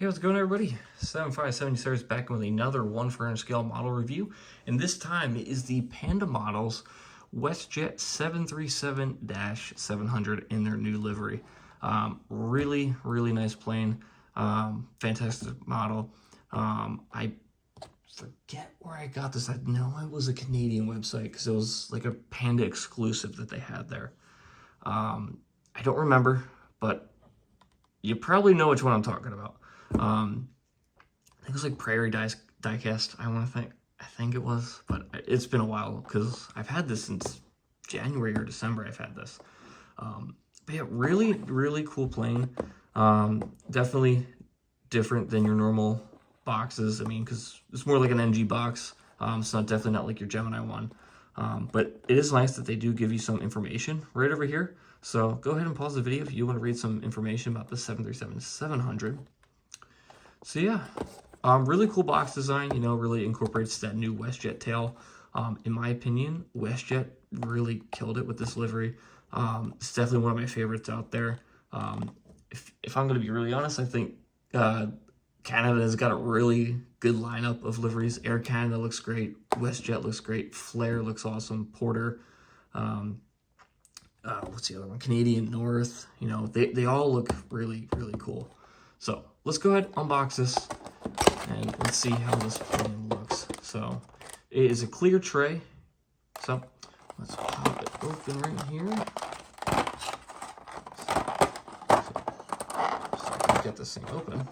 Hey, how's it going, everybody? 757 Stars back with another 1 scale model review, and this time it is the Panda Models Westjet 737-700 in their new livery. Really nice plane. Fantastic model. I forget where I got this. I know it was a Canadian website because it was like a Panda exclusive that they had there. I don't remember, but you probably know which one I'm talking about. I think it was like Prairie Diecast, I think it was, but it's been a while because I've had this since January or December. I've had this. But yeah, really cool plane. Definitely different than your normal boxes. I mean, because it's more like an NG box. It's definitely not like your Gemini one. But it is nice that they do give you some information right over here. So go ahead and pause the video if you want to read some information about the 737-700. So yeah, really cool box design, really incorporates that new WestJet tail. In my opinion, WestJet really killed it with this livery. It's definitely one of my favorites out there. If I'm going to be really honest, I think Canada has got a really good lineup of liveries. Air Canada looks great. WestJet looks great. Flair looks awesome. Porter. What's the other one? Canadian North. They all look really cool. So let's go ahead, unbox this, and let's see how this plane looks. So it is a clear tray. So let's pop it open right here. So I can get this thing open.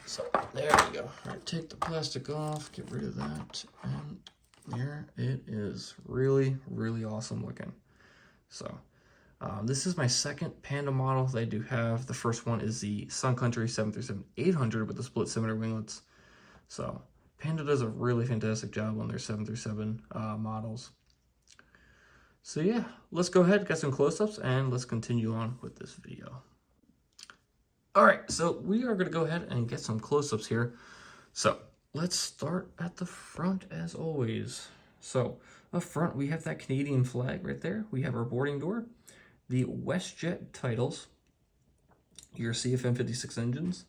So there we go. All right, take the plastic off, get rid of that, and there it is. Really awesome looking. So this is my second Panda model that I do have. The first one is the Sun Country 737-800 with the split cylinder winglets. So Panda does a really fantastic job on their 737 models. So yeah, let's go ahead, get some close-ups, and let's continue on with this video. All right, so we are going to go ahead and get some close-ups here. So let's start at the front as always. So up front, we have that Canadian flag right there. We have our boarding door, the WestJet titles, your CFM56 engines.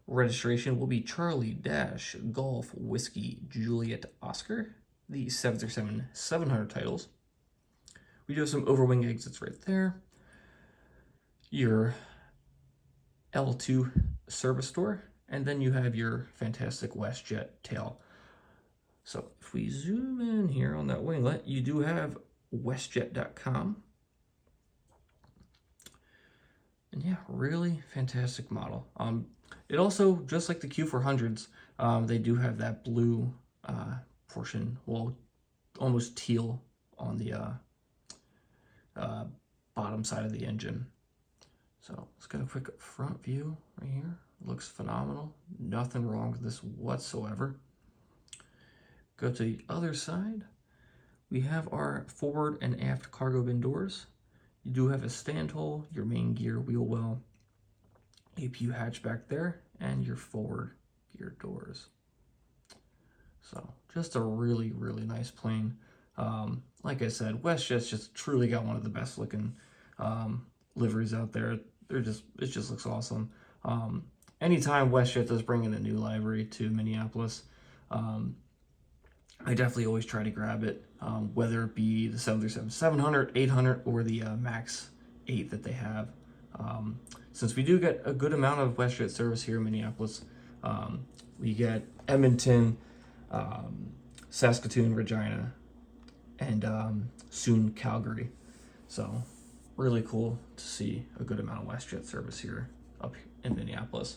Registration will be Charlie-Golf Whiskey Juliet Oscar, the 737-700 titles. We do have some overwing exits right there. Your L2 service door, and then you have your fantastic WestJet tail. So if we zoom in here on that winglet, you do have westjet.com. And yeah, really fantastic model. It also, just like the Q400s, they do have that blue portion, well, almost teal on the bottom side of the engine. So let's get a quick front view right here. Looks phenomenal. Nothing wrong with this whatsoever. Go to the other side. We have our forward and aft cargo bin doors. You do have a stand hole, your main gear wheel well, APU hatch back there, and your forward gear doors. So just a really nice plane. Like I said, WestJet's just truly got one of the best looking liveries out there. It just looks awesome. Anytime WestJet does bring in a new livery to Minneapolis, I definitely always try to grab it, whether it be the 737-700, 800, or the MAX 8 that they have. Since we do get a good amount of WestJet service here in Minneapolis, we get Edmonton, Saskatoon, Regina, and soon Calgary. So really cool to see a good amount of WestJet service here up in Minneapolis.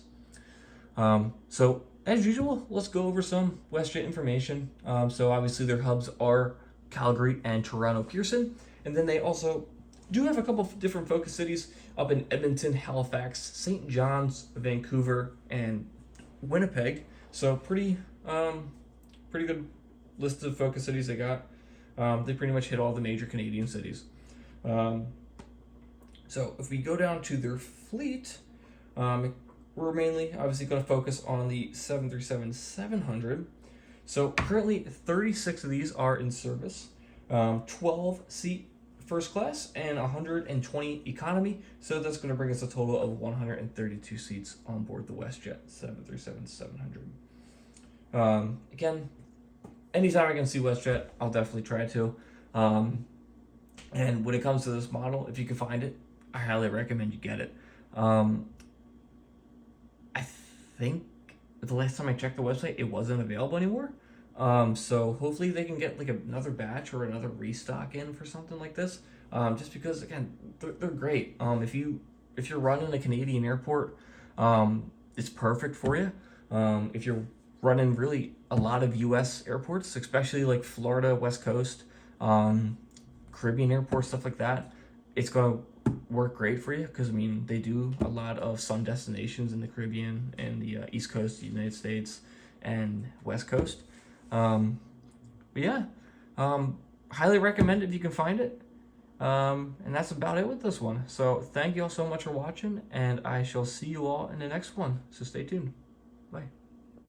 So as usual, let's go over some WestJet information. So obviously their hubs are Calgary and Toronto Pearson, and then they also do have a couple of different focus cities up in Edmonton, Halifax, St. John's, Vancouver, and Winnipeg. So pretty good list of focus cities they got. They pretty much hit all the major Canadian cities. So if we go down to their fleet, we're mainly obviously going to focus on the 737-700. So currently 36 of these are in service. 12 seat first class and 120 economy. So that's going to bring us a total of 132 seats on board the WestJet 737-700. Again, anytime I can see WestJet, I'll definitely try to. And when it comes to this model, if you can find it, I highly recommend you get it. I think the last time I checked the website, it wasn't available anymore. So hopefully they can get like another batch or another restock in for something like this. Just because again, they're great. If you're running a Canadian airport, it's perfect for you. If you're running really a lot of U.S. airports, especially like Florida, West Coast, Caribbean airports, stuff like that, it's gonna work great for you because I mean they do a lot of sun destinations in the Caribbean and the East Coast of the United States and West Coast. But yeah, highly recommend it if you can find it. And that's about it with this one. So thank you all so much for watching, and I shall see you all in the next one. So stay tuned. Bye.